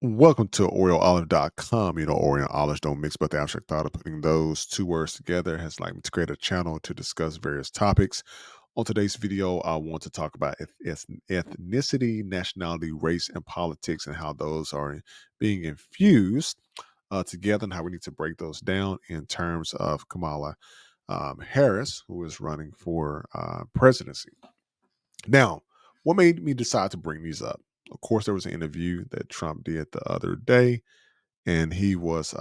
Welcome to OreoOlive.com. Oreo and olives don't mix, but the abstract thought of putting those two words together has led me to create a channel to discuss various topics. On today's video, I want to talk about ethnicity, nationality, race, and politics, and how those are being infused together, and how we need to break those down in terms of Kamala Harris, who is running for presidency. Now, what made me decide to bring these up? Of course, there was an interview that Trump did the other day, and he was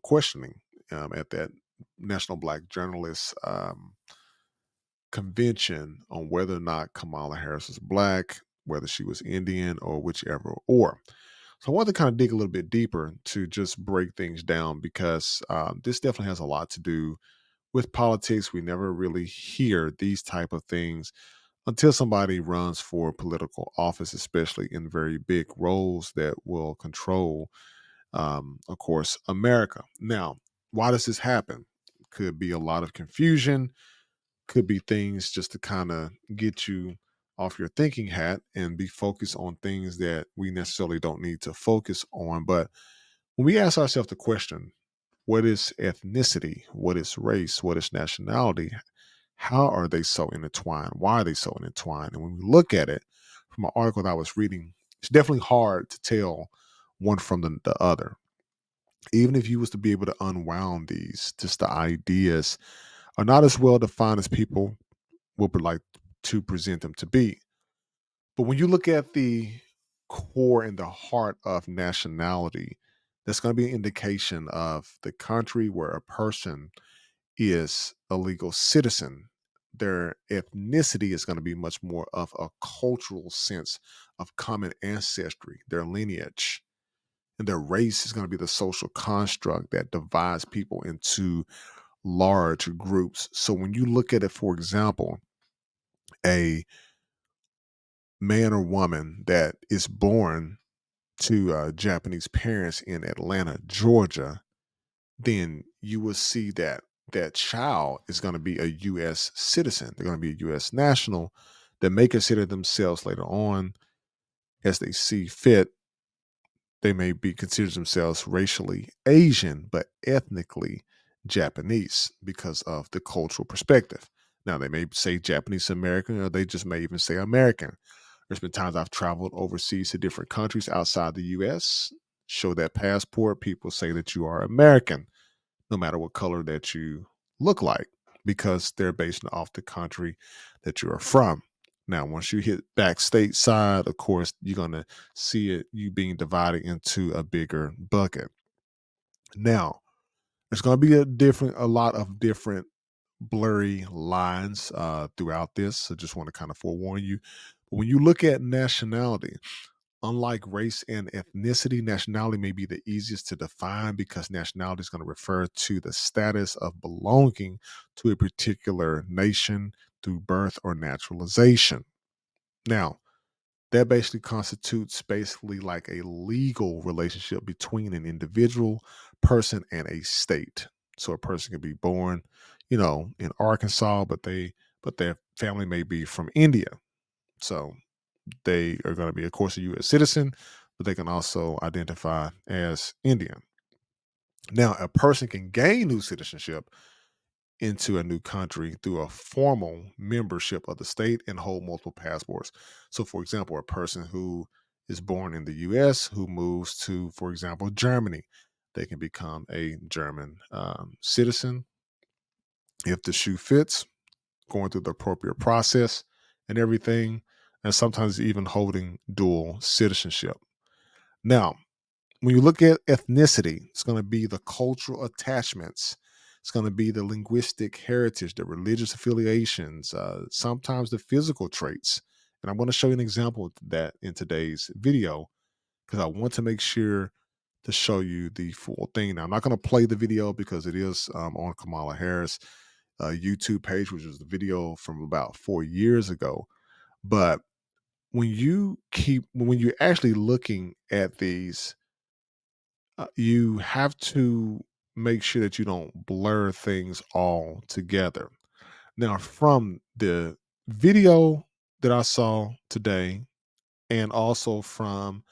questioning at that National Black Journalists convention on whether or not Kamala Harris was black, whether she was Indian, or whichever. Or so I wanted to kind of dig a little bit deeper to just break things down because this definitely has a lot to do with politics. We never really hear these type of things until somebody runs for political office, especially in very big roles that will control, of course, America. Now, why does this happen? Could be a lot of confusion, could be things just to kind of get you off your thinking hat and be focused on things that we necessarily don't need to focus on. But when we ask ourselves the question, what is ethnicity? What is race? What is nationality? How are they so intertwined? Why are they so intertwined? And when we look at it from an article that I was reading, it's definitely hard to tell one from the other. Even if you was to be able to unwound these, just the ideas are not as well defined as people would like to present them to be. But when you look at the core and the heart of nationality, that's going to be an indication of the country where a person is a legal citizen. Their ethnicity is going to be much more of a cultural sense of common ancestry, their lineage. And their race is going to be the social construct that divides people into large groups. So when you look at it, for example, a man or woman that is born to Japanese parents in Atlanta, Georgia, then you will see that that child is going to be a U.S. citizen. They're going to be a U.S. national that may consider themselves later on as they see fit. They may be considered themselves racially Asian, but ethnically Japanese because of the cultural perspective. Now, they may say Japanese American, or they just may even say American. There's been times I've traveled overseas to different countries outside the US, show that passport, people say that you are American, no matter what color that you look like, because they're based off the country that you are from. Now, once you hit back stateside, of course, you're gonna see it you being divided into a bigger bucket. Now, there's gonna be a lot of different blurry lines throughout this. So just want to kind of forewarn you. But when you look at nationality, unlike race and ethnicity, nationality may be the easiest to define because nationality is going to refer to the status of belonging to a particular nation through birth or naturalization. Now, that basically constitutes basically like a legal relationship between an individual person and a state. So a person can be born, in Arkansas, but their family may be from India. So they are going to be, of course, a U.S. citizen, but they can also identify as Indian. Now, a person can gain new citizenship into a new country through a formal membership of the state and hold multiple passports. So, for example, a person who is born in the US who moves to, for example, Germany, they can become a German citizen if the shoe fits, going through the appropriate process and everything, and sometimes even holding dual citizenship. Now, when you look at ethnicity, it's going to be the cultural attachments. It's going to be the linguistic heritage, the religious affiliations, sometimes the physical traits. And I'm going to show you an example of that in today's video because I want to make sure to show you the full thing. Now, I'm not going to play the video because it is on Kamala Harris' YouTube page, which was the video from about 4 years ago. But when you're actually looking at these, you have to make sure that you don't blur things all together. Now, from the video that I saw today, and also from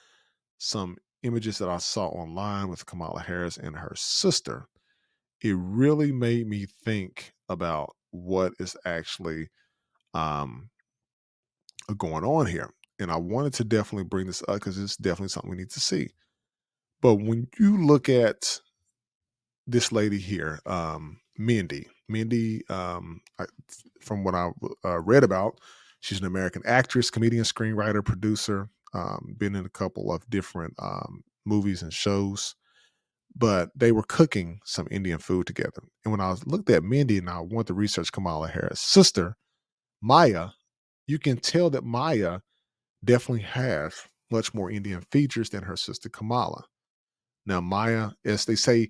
some images that I saw online with Kamala Harris and her sister, it really made me think about what is actually um, going on here. And I wanted to definitely bring this up because it's definitely something we need to see. But when you look at this lady here, Mindy, from what I read about, she's an American actress, comedian, screenwriter, producer, been in a couple of different movies and shows. But they were cooking some Indian food together. And when I was looked at Mindy and I wanted to research Kamala Harris' sister, Maya, you can tell that Maya definitely has much more Indian features than her sister Kamala. Now, Maya, as they say,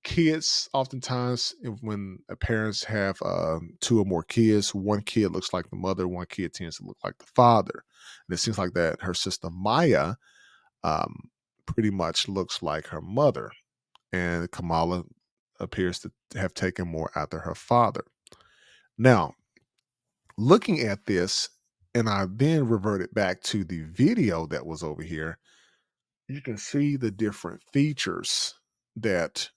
kids oftentimes, when parents have two or more kids, one kid looks like the mother, one kid tends to look like the father. And it seems like that her sister Maya um, pretty much looks like her mother, and Kamala appears to have taken more after her father. Now, looking at this, and I then reverted back to the video that was over here, you can see the different features that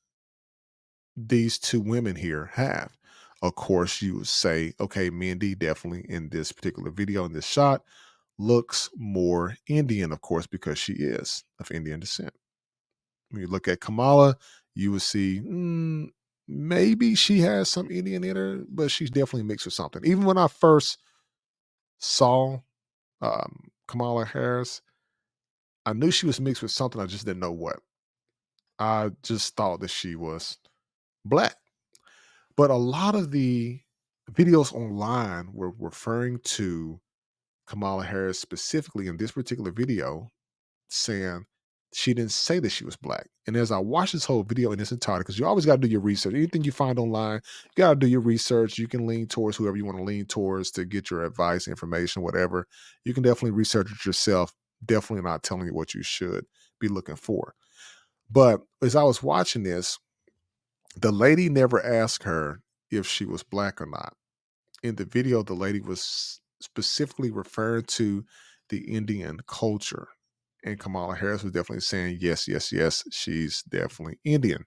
these two women here have. Of course, you would say, okay, Mindy definitely in this particular video, in this shot, looks more Indian, of course, because she is of Indian descent. When you look at Kamala, you would see maybe she has some Indian in her, but she's definitely mixed with something. Even when I first saw Kamala Harris, I knew she was mixed with something. I just didn't know what. I just thought that she was black. But a lot of the videos online were referring to Kamala Harris specifically in this particular video, saying she didn't say that she was black. And as I watched this whole video in its entirety, because you always got to do your research. Anything you find online, you got to do your research. You can lean towards whoever you want to lean towards to get your advice, information, whatever. You can definitely research it yourself. Definitely not telling you what you should be looking for. But as I was watching this, the lady never asked her if she was black or not. In the video, the lady was specifically referring to the Indian culture. And Kamala Harris was definitely saying, yes, yes, yes, she's definitely Indian.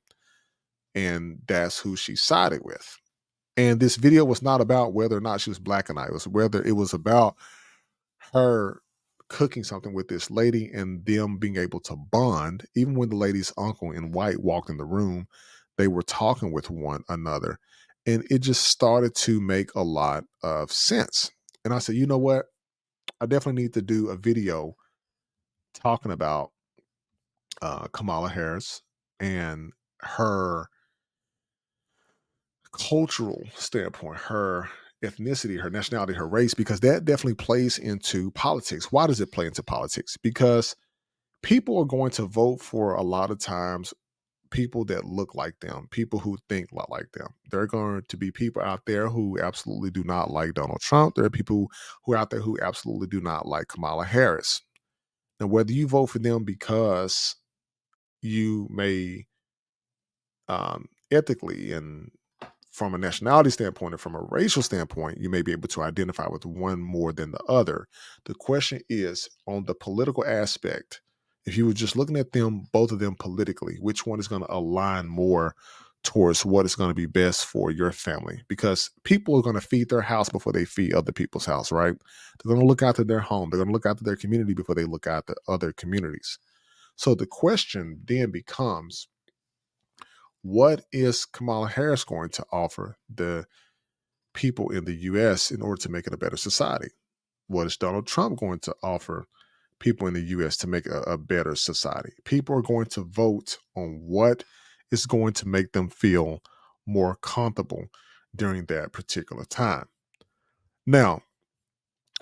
And that's who she sided with. And this video was not about whether or not she was black or not. It was about her cooking something with this lady and them being able to bond. Even when the lady's uncle in white walked in the room, they were talking with one another. And it just started to make a lot of sense. And I said, you know what? I definitely need to do a video talking about Kamala Harris and her cultural standpoint, her ethnicity, her nationality, her race, because that definitely plays into politics. Why does it play into politics? Because people are going to vote for a lot of times people that look like them, people who think a lot like them. There are going to be people out there who absolutely do not like Donald Trump. There are people who are out there who absolutely do not like Kamala Harris. And whether you vote for them because you may ethically and from a nationality standpoint and from a racial standpoint, you may be able to identify with one more than the other. The question is on the political aspect, if you were just looking at them, both of them politically, which one is going to align more towards what is going to be best for your family? Because people are going to feed their house before they feed other people's house, right? They're going to look after their home. They're going to look after their community before they look after other communities. So the question then becomes, what is Kamala Harris going to offer the people in the US in order to make it a better society? What is Donald Trump going to offer people in the US to make a better society? People are going to vote on what is going to make them feel more comfortable during that particular time. Now,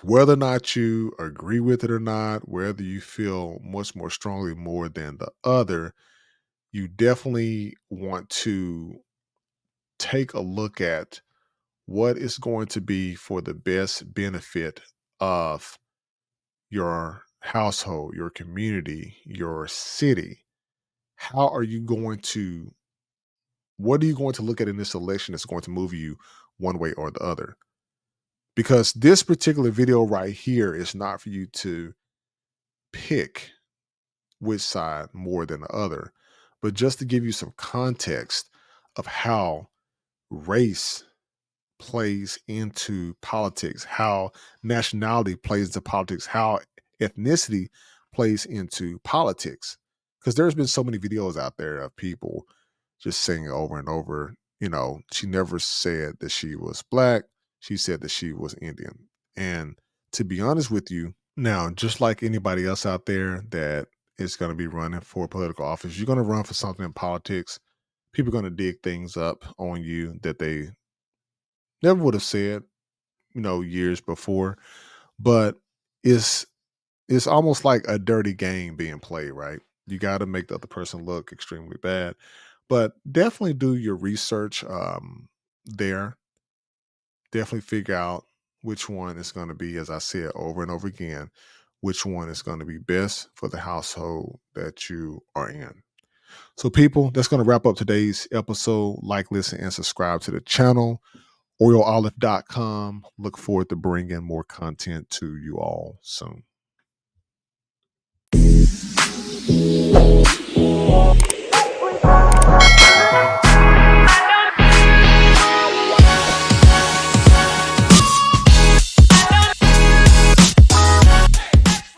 whether or not you agree with it or not, whether you feel much more strongly more than the other, you definitely want to take a look at what is going to be for the best benefit of your household, your community, your city. How are you going to, what are you going to look at in this election that's going to move you one way or the other? Because this particular video right here is not for you to pick which side more than the other, but just to give you some context of how race plays into politics, how nationality plays into politics, how ethnicity plays into politics. Because there's been so many videos out there of people just saying over and over, she never said that she was black. She said that she was Indian. And to be honest with you, now, just like anybody else out there that is going to be running for political office, you're going to run for something in politics. People are going to dig things up on you that they never would have said, years before. But it's it's almost like a dirty game being played, right? You got to make the other person look extremely bad. But definitely do your research there. Definitely figure out which one is going to be, as I said over and over again, which one is going to be best for the household that you are in. So, people, that's going to wrap up today's episode. Like, listen, and subscribe to the channel. OreoOlive.com. Look forward to bringing more content to you all soon.